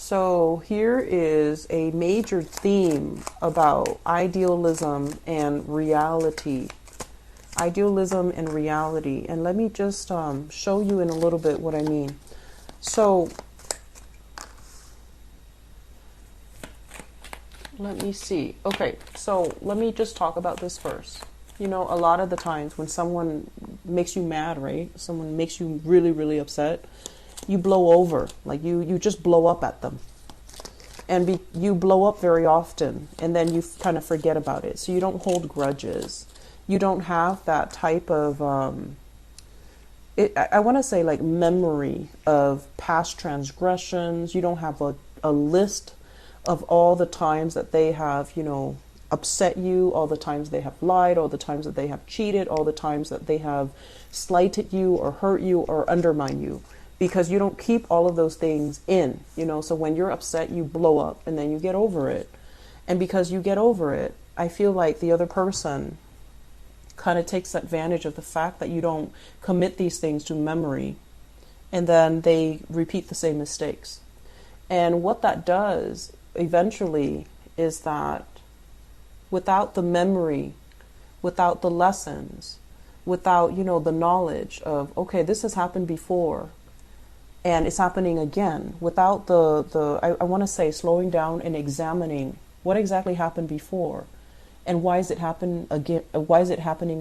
So here is a major theme about idealism and reality. Idealism and reality. And let me just show you in a little bit what I mean. So let me see. Okay, so let me just talk about this first. You know, a lot of the times when someone makes you mad, right? Someone makes you really, really upset, you blow over. Like you just blow up at them. And you blow up very often, and then you kind of forget about it. So you don't hold grudges. You don't have that type of, I want to say like memory of past transgressions. You don't have a list of all the times that they have, you know, upset you, all the times they have lied, all the times that they have cheated, all the times that they have slighted you or hurt you or undermined you. Because you don't keep all of those things in, you know, so when you're upset, you blow up and then you get over it. And because you get over it, I feel like the other person kind of takes advantage of the fact that you don't commit these things to memory, and then they repeat the same mistakes. And what that does eventually is that without the memory, without the lessons, without, you know, the knowledge of, okay, this has happened before, and it's happening again, without I want to say slowing down and examining what exactly happened before and why is it happening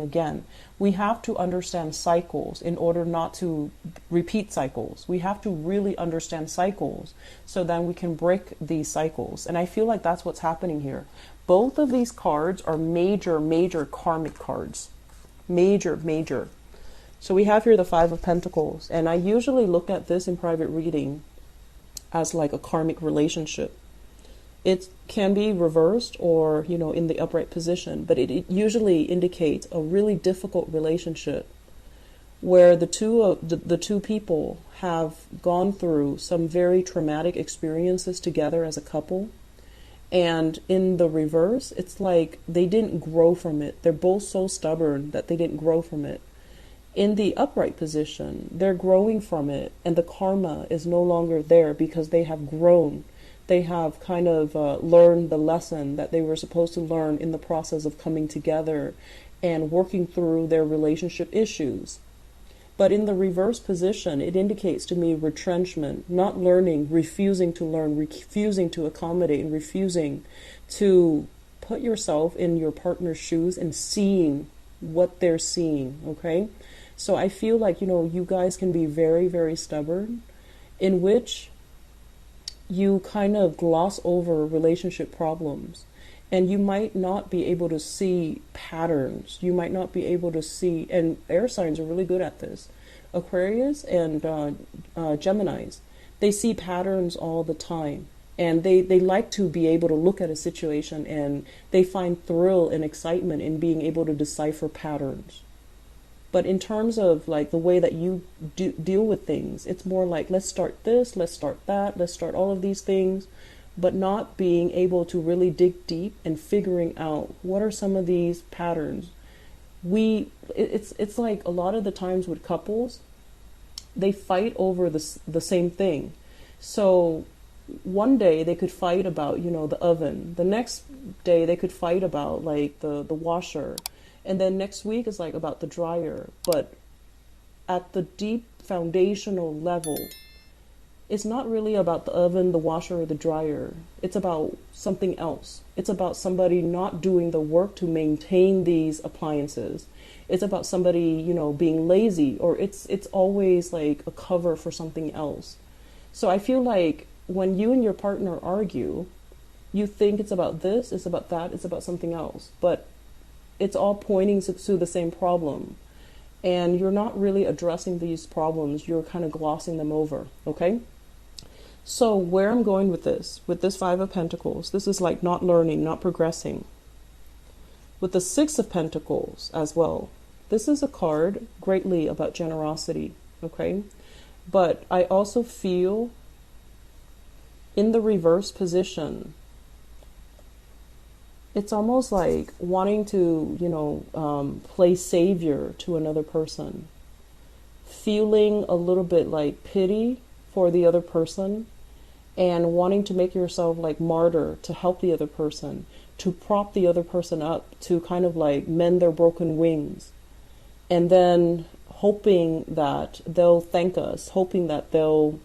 again. We have to understand cycles in order not to repeat cycles. We have to really understand cycles so then we can break these cycles. And I feel like that's what's happening here. Both of these cards are major, major karmic cards. Major, major. So we have here the Five of Pentacles, and I usually look at this in private reading as like a karmic relationship. It can be reversed or, you know, in the upright position, but it usually indicates a really difficult relationship where the two people have gone through some very traumatic experiences together as a couple. And in the reverse, it's like they didn't grow from it. They're both so stubborn that they didn't grow from it. In the upright position, they're growing from it, and the karma is no longer there because they have grown. They have kind of learned the lesson that they were supposed to learn in the process of coming together and working through their relationship issues. But in the reverse position, it indicates to me retrenchment, not learning, refusing to learn, refusing to accommodate, and refusing to put yourself in your partner's shoes and seeing what they're seeing, okay? So I feel like, you know, you guys can be very, very stubborn, in which you kind of gloss over relationship problems, and you might not be able to see patterns. You might not be able to see, and air signs are really good at this. Aquarius and Geminis, they see patterns all the time. And they like to be able to look at a situation, and they find thrill and excitement in being able to decipher patterns. But in terms of like the way that you deal with things, it's more like, let's start this, let's start that, let's start all of these things, but not being able to really dig deep and figuring out what are some of these patterns. It's like a lot of the times with couples, they fight over the same thing. So one day they could fight about, you know, the oven. The next day they could fight about like the washer. And then next week is like about the dryer. But at the deep foundational level, it's not really about the oven, the washer, or the dryer. It's about something else. It's about somebody not doing the work to maintain these appliances. It's about somebody, you know, being lazy, or it's always like a cover for something else. So I feel like when you and your partner argue, you think it's about this, it's about that, it's about something else. But it's all pointing to the same problem. And you're not really addressing these problems. You're kind of glossing them over, okay? So where I'm going with this Five of Pentacles, this is like not learning, not progressing. With the Six of Pentacles as well, this is a card greatly about generosity, okay? But I also feel in the reverse position, it's almost like wanting to, you know, play savior to another person. Feeling a little bit like pity for the other person and wanting to make yourself like martyr to help the other person, to prop the other person up, to kind of like mend their broken wings, and then hoping that they'll thank us, hoping that they'll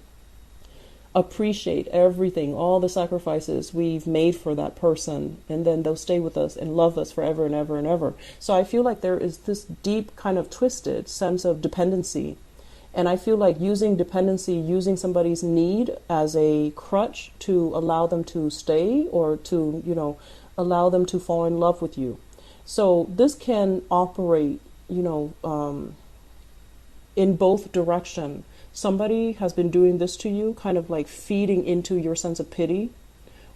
appreciate everything, all the sacrifices we've made for that person, and then they'll stay with us and love us forever and ever and ever. So I feel like there is this deep kind of twisted sense of dependency. And I feel like using dependency, using somebody's need as a crutch to allow them to stay, or to, allow them to fall in love with you. So this can operate, in both direction. Somebody has been doing this to you, kind of like feeding into your sense of pity,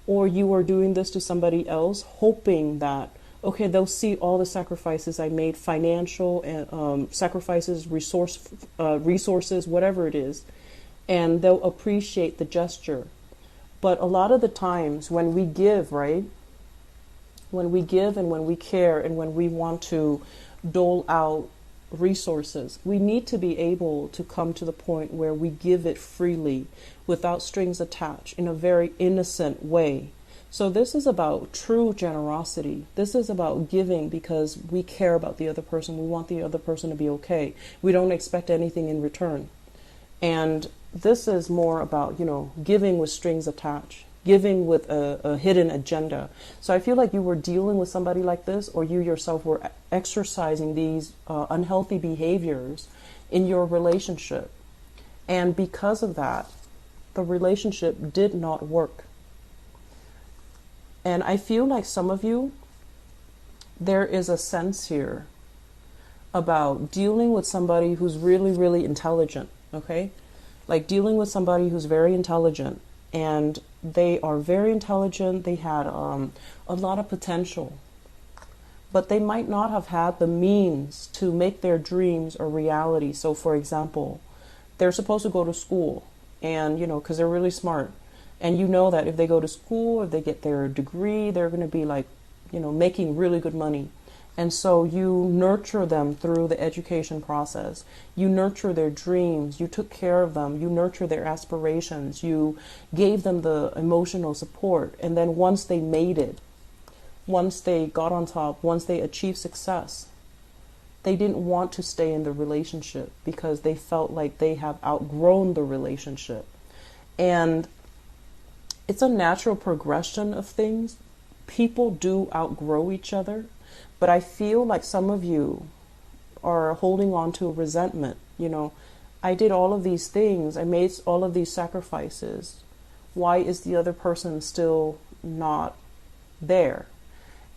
or you are doing this to somebody else, hoping that, okay, they'll see all the sacrifices I made, financial and sacrifices, resources, whatever it is, and they'll appreciate the gesture. But a lot of the times when we give, right? When we give and when we care and when we want to dole out resources, we need to be able to come to the point where we give it freely without strings attached, in a very innocent way. So this is about true generosity. This is about giving because we care about the other person. We want the other person to be okay. We don't expect anything in return. And this is more about, giving with strings attached, giving with a hidden agenda. So I feel like you were dealing with somebody like this, or you yourself were exercising these unhealthy behaviors in your relationship. And because of that, the relationship did not work. And I feel like some of you, there is a sense here about dealing with somebody who's really, really intelligent, okay? Like dealing with somebody who's very intelligent, and they are very intelligent, they had a lot of potential, but they might not have had the means to make their dreams a reality. So for example, they're supposed to go to school, and because they're really smart, and that if they go to school, if they get their degree, they're going to be like, making really good money. And so you nurture them through the education process. You nurture their dreams. You took care of them. You nurture their aspirations. You gave them the emotional support. And then once they made it, once they got on top, once they achieved success, they didn't want to stay in the relationship because they felt like they have outgrown the relationship. And it's a natural progression of things. People do outgrow each other. But I feel like some of you are holding on to a resentment. I did all of these things. I made all of these sacrifices. Why is the other person still not there?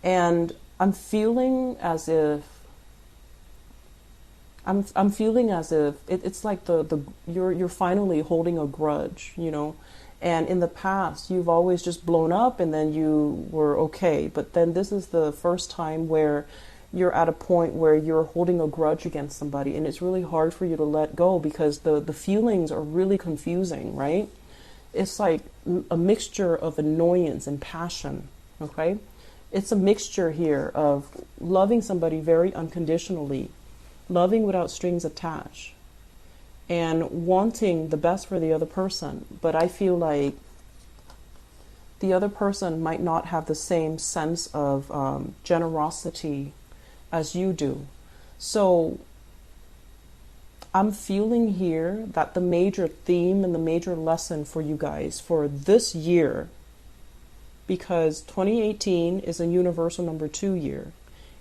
And I'm feeling as if it's like you're finally holding a grudge, And in the past, you've always just blown up and then you were okay. But then this is the first time where you're at a point where you're holding a grudge against somebody. And it's really hard for you to let go because the feelings are really confusing, right? It's like a mixture of annoyance and passion, okay? It's a mixture here of loving somebody very unconditionally, loving without strings attached, and wanting the best for the other person. But I feel like the other person might not have the same sense of generosity as you do. So I'm feeling here that the major theme and the major lesson for you guys for this year, because 2018 is a universal number 2 year,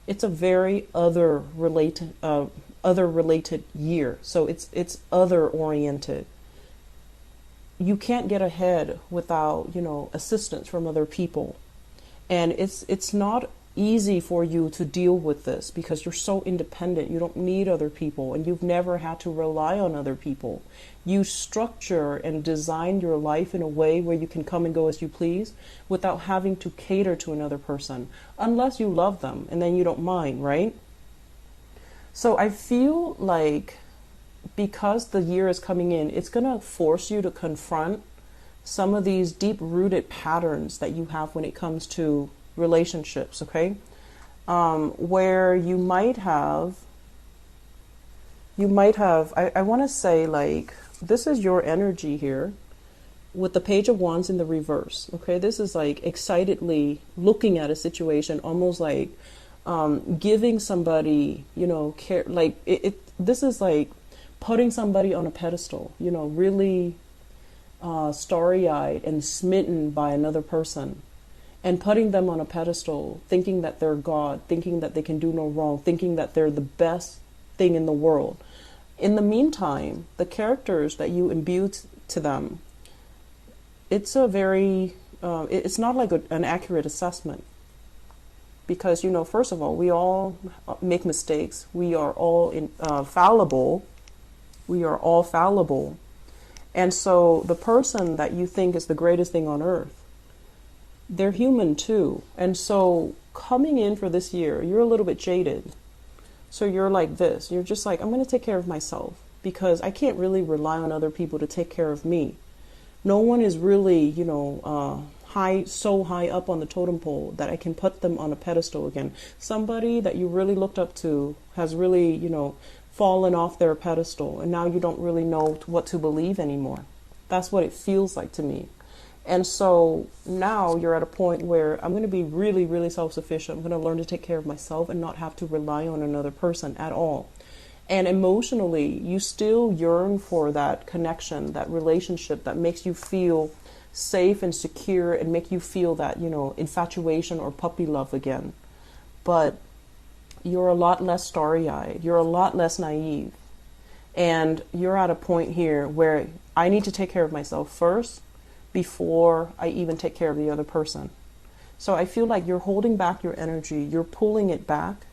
it's a very other related year. So it's other oriented. You can't get ahead without, assistance from other people. And it's not easy for you to deal with this because you're so independent. You don't need other people, and you've never had to rely on other people. You structure and design your life in a way where you can come and go as you please without having to cater to another person, unless you love them, and then you don't mind, right? So I feel like because the year is coming in, it's going to force you to confront some of these deep-rooted patterns that you have when it comes to relationships, okay? Where you might have, I want to say, like, this is your energy here. with the Page of Wands in the reverse. Okay, this is like excitedly looking at a situation, almost like giving somebody, care. Like this is like putting somebody on a pedestal. Really starry-eyed and smitten by another person, and putting them on a pedestal, thinking that they're God, thinking that they can do no wrong, thinking that they're the best thing in the world. In the meantime, the characters that you imbue to them, it's a very, it's not like an accurate assessment. Because, first of all, we all make mistakes. We are all fallible. We are all fallible. And so the person that you think is the greatest thing on earth, they're human too. And so coming in for this year, you're a little bit jaded. So you're like this. You're just like, I'm going to take care of myself because I can't really rely on other people to take care of me. No one is really, so high up on the totem pole that I can put them on a pedestal again. Somebody that you really looked up to has really, fallen off their pedestal, and now you don't really know what to believe anymore. That's what it feels like to me. And so now you're at a point where I'm going to be really, really self-sufficient. I'm going to learn to take care of myself and not have to rely on another person at all. And emotionally, you still yearn for that connection, that relationship that makes you feel safe and secure and make you feel that, infatuation or puppy love again. But you're a lot less starry-eyed. You're a lot less naive. And you're at a point here where I need to take care of myself first before I even take care of the other person. So I feel like you're holding back your energy. You're pulling it back.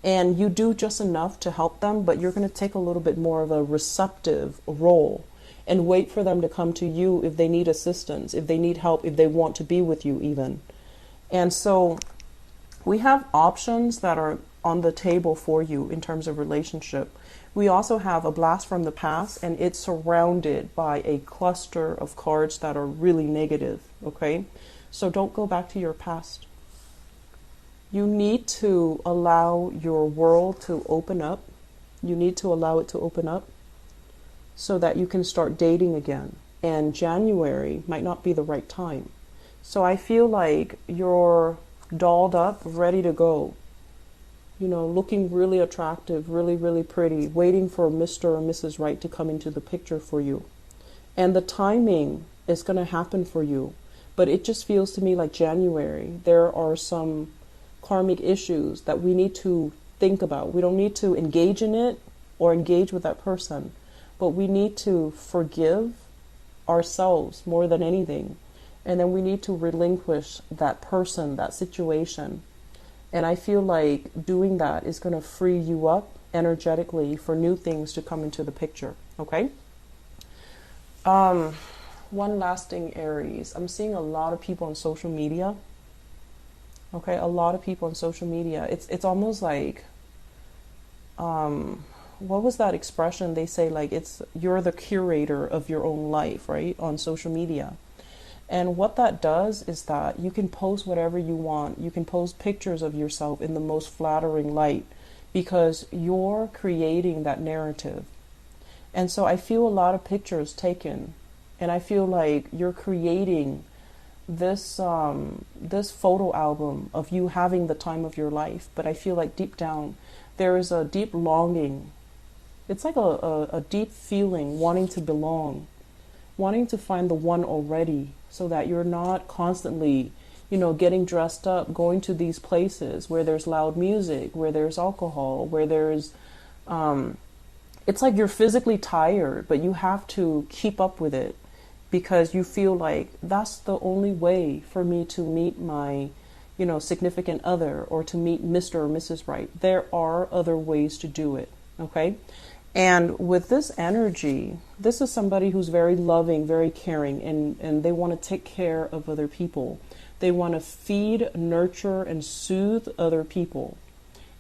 And you do just enough to help them, but you're going to take a little bit more of a receptive role and wait for them to come to you if they need assistance, if they need help, if they want to be with you even. And so we have options that are on the table for you in terms of relationship. We also have a blast from the past, and it's surrounded by a cluster of cards that are really negative, okay? So don't go back to your past. You need to allow your world to open up. You need to allow it to open up so that you can start dating again. And January might not be the right time. So I feel like you're dolled up, ready to go. Looking really attractive, really, really pretty, waiting for Mr. or Mrs. Right to come into the picture for you. And the timing is going to happen for you. But it just feels to me like January, there are some karmic issues that we need to think about. We don't need to engage in it or engage with that person, but we need to forgive ourselves more than anything. And then we need to relinquish that person, that situation. And I feel like doing that is going to free you up energetically for new things to come into the picture. Okay? One last thing, Aries. I'm seeing a lot of people on social media. Okay, a lot of people on social media. It's almost like, what was that expression? They say like you're the curator of your own life, right? On social media. And what that does is that you can post whatever you want. You can post pictures of yourself in the most flattering light because you're creating that narrative. And so I feel a lot of pictures taken, and I feel like you're creating this photo album of you having the time of your life. But I feel like deep down there is a deep longing. It's like a deep feeling, wanting to belong, wanting to find the one already, so that you're not constantly, getting dressed up, going to these places where there's loud music, where there's alcohol, where there's, it's like you're physically tired, but you have to keep up with it because you feel like that's the only way for me to meet my, significant other or to meet Mr. or Mrs. Right. There are other ways to do it, okay? And with this energy, this is somebody who's very loving, very caring, and they want to take care of other people. They want to feed, nurture, and soothe other people.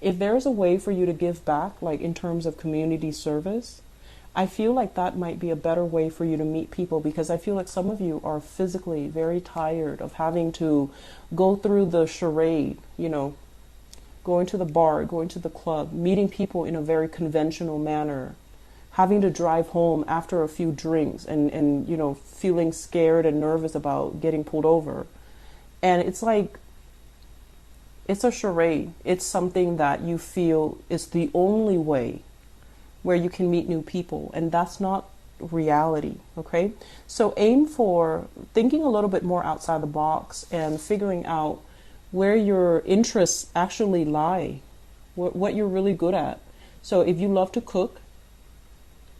If there's a way for you to give back, like in terms of community service, I feel like that might be a better way for you to meet people, because I feel like some of you are physically very tired of having to go through the charade, going to the bar, going to the club, meeting people in a very conventional manner, having to drive home after a few drinks and you know, feeling scared and nervous about getting pulled over. And it's like, it's a charade. It's something that you feel is the only way where you can meet new people, and that's not reality. Okay, so aim for thinking a little bit more outside the box and figuring out where your interests actually lie, what you're really good at. So if you love to cook,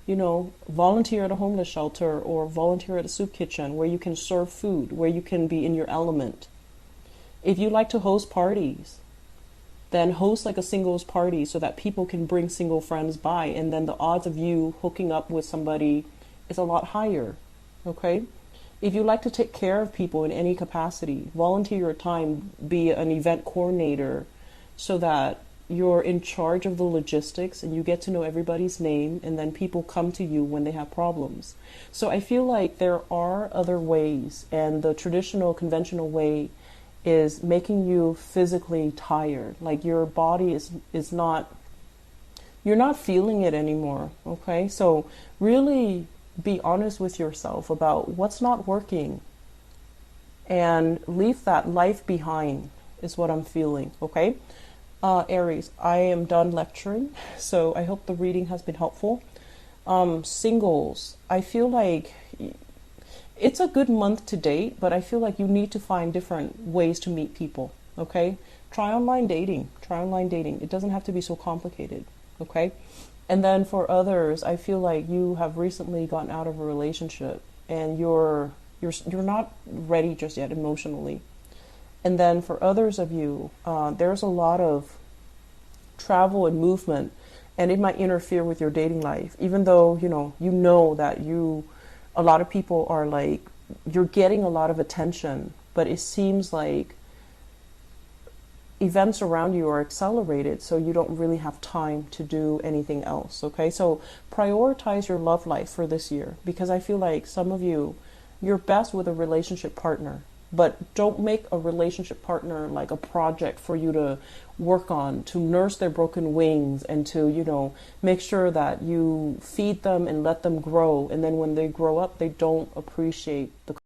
you know, volunteer at a homeless shelter or volunteer at a soup kitchen where you can serve food, where you can be in your element. If you like to host parties, then host like a singles party so that people can bring single friends by, and then the odds of you hooking up with somebody is a lot higher. Okay? If you like to take care of people in any capacity, volunteer your time, be an event coordinator so that you're in charge of the logistics and you get to know everybody's name, and then people come to you when they have problems. So I feel like there are other ways, and the traditional conventional way is making you physically tired. Like your body is not, you're not feeling it anymore. Okay, so really be honest with yourself about what's not working and leave that life behind is what I'm feeling. Okay, Aries, I am done lecturing, so I hope the reading has been helpful. Singles, I feel like it's a good month to date, but I feel like you need to find different ways to meet people. Okay, try online dating. It doesn't have to be so complicated. Okay, and then for others, I feel like you have recently gotten out of a relationship and you're not ready just yet emotionally. And then for others of you, there's a lot of travel and movement, and it might interfere with your dating life, even though you know that a lot of people are like, you're getting a lot of attention, but it seems like events around you are accelerated, so you don't really have time to do anything else. Okay, so prioritize your love life for this year, because I feel like some of you, you're best with a relationship partner, but don't make a relationship partner like a project for you to work on, to nurse their broken wings and to, make sure that you feed them and let them grow. And then when they grow up, they don't appreciate the